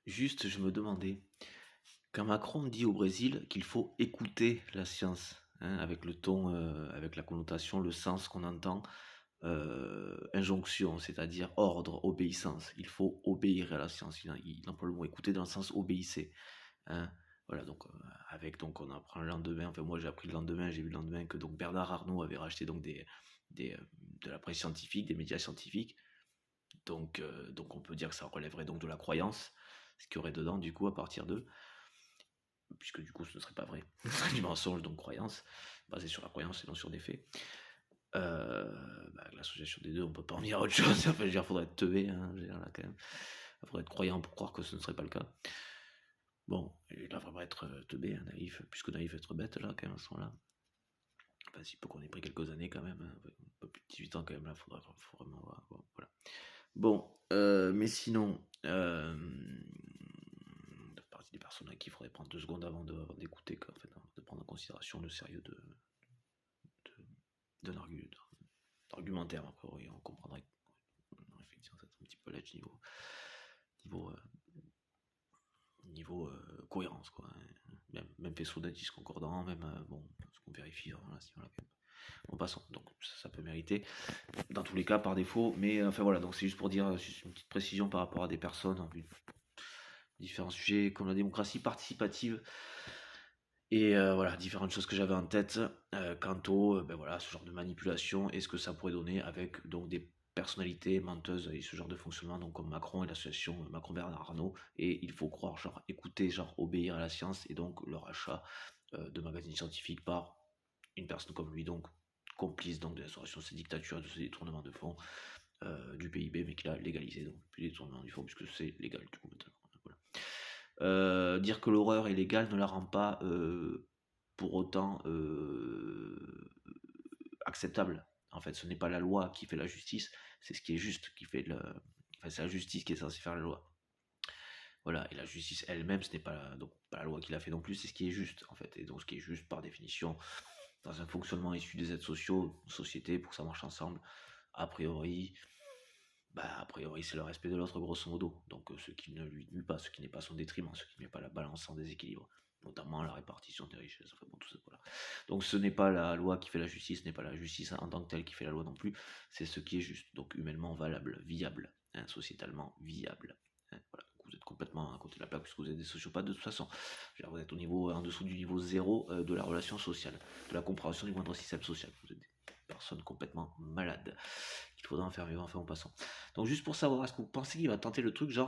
Juste, je me demandais, quand Macron dit au Brésil qu'il faut écouter la science, hein, avec le ton, avec la connotation, le sens qu'on entend, injonction, c'est-à-dire ordre, obéissance. Il faut obéir à la science. Il emploie le mot écouter dans le sens obéissez, hein. Voilà, donc avec donc on apprend le lendemain. Enfin, moi j'ai appris le lendemain, j'ai vu le lendemain que donc Bernard Arnault avait racheté donc des de la presse scientifique, des médias scientifiques. Donc on peut dire que ça relèverait donc de la croyance, ce qu'il y aurait dedans du coup à partir de, puisque du coup ce ne serait pas vrai, ce serait du mensonge, donc croyance, basé sur la croyance et non sur des faits. L'association des deux, on peut pas en dire autre chose, enfin, je veux dire, faudrait être teubé, hein, je veux dire, là, quand même. Faudrait être croyant pour croire que ce ne serait pas le cas. Bon, il va vraiment être teubé, hein, naïf, puisque naïf être bête, là, quand même, à ce moment-là. Enfin, s'il peut qu'on ait pris quelques années, quand même, hein, un peu plus de 18 ans, quand même, là, faut vraiment voir, bon, voilà. Bon, mais sinon, de partie des personnes à qui il faudrait prendre 2 secondes avant d'écouter, en fait, de prendre en considération le sérieux d'un argumentaire. Après, oui, on comprendrait. Effectivement, c'est un petit peu là niveau, niveau cohérence, quoi. Même faisceau d'indices concordants, même, bon, ce qu'on vérifie, voilà, si, voilà, quand même. Bon, passons, donc ça peut mériter, dans tous les cas par défaut, mais enfin voilà, donc c'est juste pour dire, juste une petite précision par rapport à des personnes en vue de différents sujets comme la démocratie participative et voilà, différentes choses que j'avais en tête quant au, voilà, ce genre de manipulation et ce que ça pourrait donner avec donc des personnalités menteuses et ce genre de fonctionnement, donc comme Macron et l'association Macron-Bernard Arnault, et il faut croire, genre écouter, genre obéir à la science, et donc leur achat de magazines scientifiques par une personne comme lui, donc complice donc de l'instauration de ces dictatures et de ce détournement de fonds du PIB, mais qu'il a légalisé, donc plus détournement du fonds puisque c'est légal du coup maintenant. Voilà. Dire que l'horreur est légale ne la rend pas pour autant acceptable. En fait, ce n'est pas la loi qui fait la justice, c'est ce qui est juste qui fait le. Enfin, c'est la justice qui est censée faire la loi. Voilà, et la justice elle-même, ce n'est pas, donc, pas la loi qui l'a fait non plus, c'est ce qui est juste, en fait. Et donc, ce qui est juste, par définition, dans un fonctionnement issu des aides sociaux, société, pour que ça marche ensemble, a priori, c'est le respect de l'autre, grosso modo. Donc, ce qui ne lui nuit pas, ce qui n'est pas son détriment, ce qui n'est pas la balance en déséquilibre, notamment la répartition des richesses. Enfin, bon, tout ça, voilà. Donc, ce n'est pas la loi qui fait la justice, ce n'est pas la justice en tant que telle qui fait la loi non plus, c'est ce qui est juste, donc humainement valable, viable, hein, sociétalement viable. Hein, voilà. Vous êtes complètement à côté de la plaque puisque vous êtes des sociopathes de toute façon. Vous êtes au niveau, en dessous du niveau zéro de la relation sociale, de la compréhension du moindre système social. Vous êtes des personnes complètement malades. Il faudra en faire vivre, enfin en passant. Donc juste pour savoir, est-ce que vous pensez qu'il va tenter le truc genre